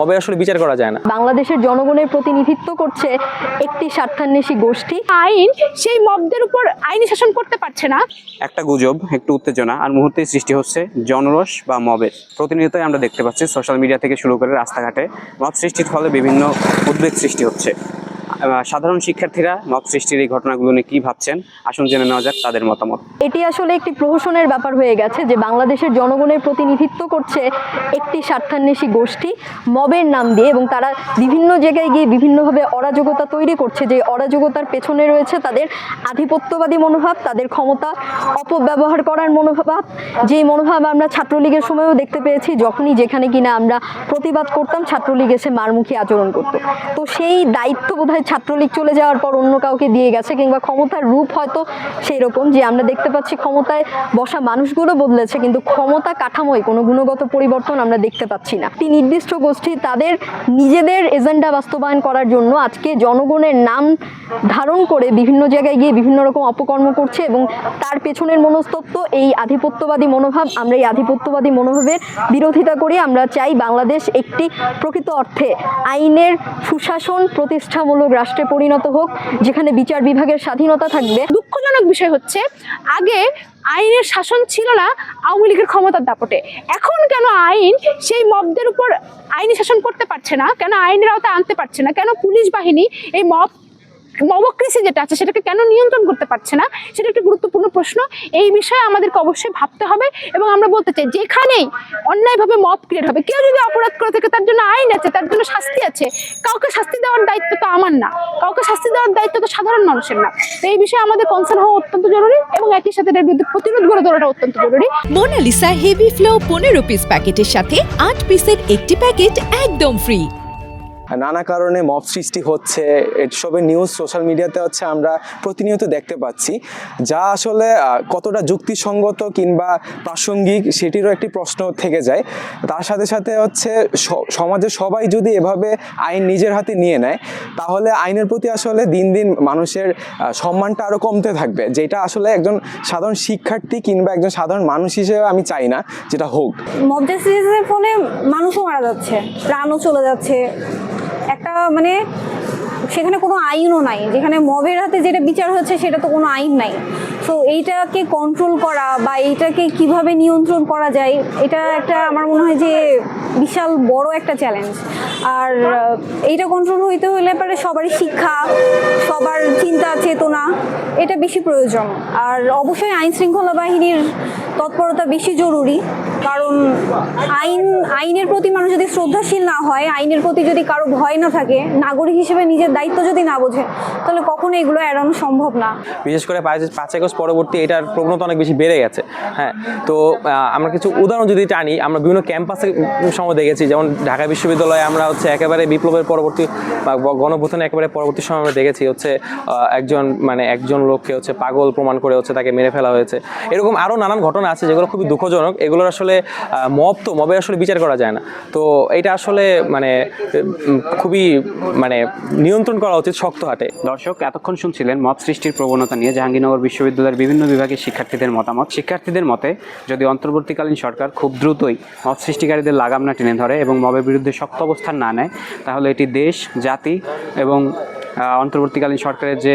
মবে আসলে বিচার করা যায় না। বাংলাদেশের জনগণের প্রতিনিধিত্ব করছে একটি স্বার্থান্বেষী গোষ্ঠী। আইন সেই মবদের উপর আইনি শাসন করতে পারছে না। একটা গুজব, একটু উত্তেজনা আর মুহূর্তেই সৃষ্টি হচ্ছে জনরোষ বা মবের। প্রতিনিয়তই আমরা দেখতে পাচ্ছি সোশ্যাল মিডিয়া থেকে শুরু করে রাস্তাঘাটে মব সৃষ্টির ফলে বিভিন্ন উদ্বেগ সৃষ্টি হচ্ছে। সাধারণ শিক্ষার্থীরা মব সৃষ্টির এই ঘটনাগুলো নিয়ে কি ভাবছেন, আসুন জেনে নেওয়া যাক তাদের মতামত। এটি আসলে একটি প্রহসনের ব্যাপার হয়ে গেছে যে বাংলাদেশের জনগণের প্রতিনিধিত্ব করছে একটি স্বার্থান্বেষী গোষ্ঠী মবের নাম দিয়ে, এবং তারা বিভিন্ন জায়গায় গিয়ে বিভিন্নভাবে অরাজকতা তৈরি করছে। যে অরাজকতার পেছনে রয়েছে তাদের আধিপত্যবাদী মনোভাব, তাদের ক্ষমতা অপব্যবহার করার মনোভাব, যে মনোভাব আমরা ছাত্রলীগের সময়ও দেখতে পেয়েছি। যখনই যেখানে কিনা আমরা প্রতিবাদ করতাম, ছাত্রলীগ এসে মারমুখী আচরণ করতো। তো সেই দায়িত্ব বোধহয় ছাত্রলীগ চলে যাওয়ার পর অন্য কাউকে দিয়ে গেছে, কিংবা ক্ষমতার রূপ হয়তো সেই রকম যে আমরা দেখতে পাচ্ছি ক্ষমতায় বসা মানুষগুলো বদলেছে, কিন্তু ক্ষমতা কাঠামোয় কোনো গুণগত পরিবর্তন আমরা দেখতে পাচ্ছি না। একটি নির্দিষ্ট গোষ্ঠী তাদের নিজেদের এজেন্ডা বাস্তবায়ন করার জন্য আজকে জনগণের নাম ধারণ করে বিভিন্ন জায়গায় গিয়ে বিভিন্ন রকম অপকর্ম করছে, এবং তার পেছনের মনস্তত্ত্ব এই আধিপত্যবাদী মনোভাব। আমরা এই আধিপত্যবাদী মনোভাবের বিরোধিতা করি। আমরা চাই বাংলাদেশ একটি প্রকৃত অর্থে আইনের সুশাসন প্রতিষ্ঠামূলক রাষ্ট্রে পরিণত হোক, যেখানে বিচার বিভাগের স্বাধীনতা থাকবে। দুঃখজনক বিষয় হচ্ছে, আগে আইনের শাসন ছিল না আওয়ামী লীগের ক্ষমতার দাপটে। এখন কেন আইন সেই মবদের উপর আইনি শাসন করতে পারছে না, কেন আইনের আওতায় আনতে পারছে না, কেন পুলিশ বাহিনী এই মবক্রেসি যেটা আছে সেটাকে কেন নিয়ন্ত্রণ করতে পারছে না, সেটা একটা গুরুত্বপূর্ণ প্রশ্ন। এই বিষয়ে আমাদেরকে অবশ্যই ভাবতে হবে। এবং আমরা বলতে চাই, যেখানেই অন্যায়ভাবে মব ক্রিয়েট হবে, কেউ যদি অপরাধ করে থাকে তার জন্য আইন আছে, তার জন্য শাস্তি আছে। কাউকে শাস্তি দেওয়ার দায়িত্ব তো আমার না, কাউকে শাস্তি দেওয়ার দায়িত্ব তো সাধারণ মানুষের না। তো এই বিষয়ে আমাদের কনসার্ন হওয়া অত্যন্ত জরুরি, এবং একই সাথে এর বিরুদ্ধে প্রতিরোধ গড়ে তোলাটা অত্যন্ত জরুরি। মোনালিসা হেভি ফ্লো 15 পিস প্যাকেটের সাথে 8 পিসের একটি প্যাকেট একদম ফ্রি। নানা কারণে মব সৃষ্টি হচ্ছে, এসবের নিউজ সোশ্যাল মিডিয়াতে আমরা প্রতিনিয়ত দেখতে পাচ্ছি, যা আসলে কতটা যুক্তিসঙ্গত কিংবা প্রাসঙ্গিক সেটিরও একটি প্রশ্ন থেকে যায়। তার সাথে সাথে সমাজে সবাই যদি এভাবে আইন নিজের হাতে নিয়ে নেয়, তাহলে আইনের প্রতি আসলে দিন দিন মানুষের সম্মানটা আরও কমতে থাকবে, যেটা আসলে একজন সাধারণ শিক্ষার্থী কিংবা একজন সাধারণ মানুষ হিসেবে আমি চাই না যেটা হোক। মব জাস্টিসের ফলে মানুষও মারা যাচ্ছে, প্রাণও চলে যাচ্ছে। একটা সেখানে কোনো আইনও নাই, যেখানে মবের হাতে যেটা বিচার হচ্ছে সেটা তো কোনো আইন নাই। সো এইটাকে কন্ট্রোল করা বা এইটাকে কিভাবে নিয়ন্ত্রণ করা যায়, এটা একটা আমার মনে হয় যে বিশাল বড় একটা চ্যালেঞ্জ। আর এইটা কন্ট্রোল হইতে হলে পরে সবারই শিক্ষা, সবার চিন্তা চেতনা এটা বেশি প্রয়োজন। আর অবশ্যই আইন শৃঙ্খলা বাহিনীর তৎপরতা বেশি জরুরি, কারণ আইনের প্রতি মানুষ যদি শ্রদ্ধাশীল না হয়, আইনের প্রতি যদি কারো ভয় না থাকে, নাগরিক হিসেবে নিজের দায়িত্ব যদি না বোঝে, তাহলে কখনো এগুলো এড়ানো সম্ভব না। বিশেষ করে 5 আগস্ট পরবর্তী এটার প্রবণতা অনেক বেশি বেড়ে গেছে। হ্যাঁ, তো আমরা কিছু উদাহরণ যদি টানি, আমরা বিভিন্ন ক্যাম্পাসে সময় দেখেছি, যেমন ঢাকা বিশ্ববিদ্যালয়ে আমরা একেবারে বিপ্লবের পরবর্তী বা গণঅভ্যুত্থানের একেবারে পরবর্তী সময় আমরা দেখেছি একজন লোককে পাগল প্রমাণ করে তাকে মেরে ফেলা হয়েছে। এরকম আরও নানান ঘটনা আছে যেগুলো খুবই দুঃখজনক। এগুলোর আসলে মবে আসলে বিচার করা যায় না। তো এটা আসলে খুবই নিয়ন্ত্রণ করা উচিত শক্ত হাতে। দর্শক, এতক্ষণ শুনছিলেন মব সৃষ্টির প্রবণতা নিয়ে জাহাঙ্গীরনগর বিশ্ববিদ্যালয়ের বিভিন্ন বিভাগের শিক্ষার্থীদের মতামত। শিক্ষার্থীদের মতে, যদি অন্তর্বর্তীকালীন সরকার খুব দ্রুতই মব সৃষ্টিকারীদের লাগাম না টেনে ধরে এবং মবের বিরুদ্ধে শক্ত অবস্থান না নেয়, তাহলে এটি দেশ, জাতি এবং অন্তর্বর্তীকালীন সরকারের যে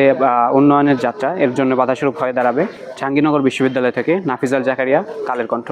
উন্নয়নের যাত্রা এর জন্য বাধাস্বরূপ হয়ে দাঁড়াবে। জাহাঙ্গীরনগর বিশ্ববিদ্যালয় থেকে নাফিজাল জাকারিয়া, কালের কণ্ঠ।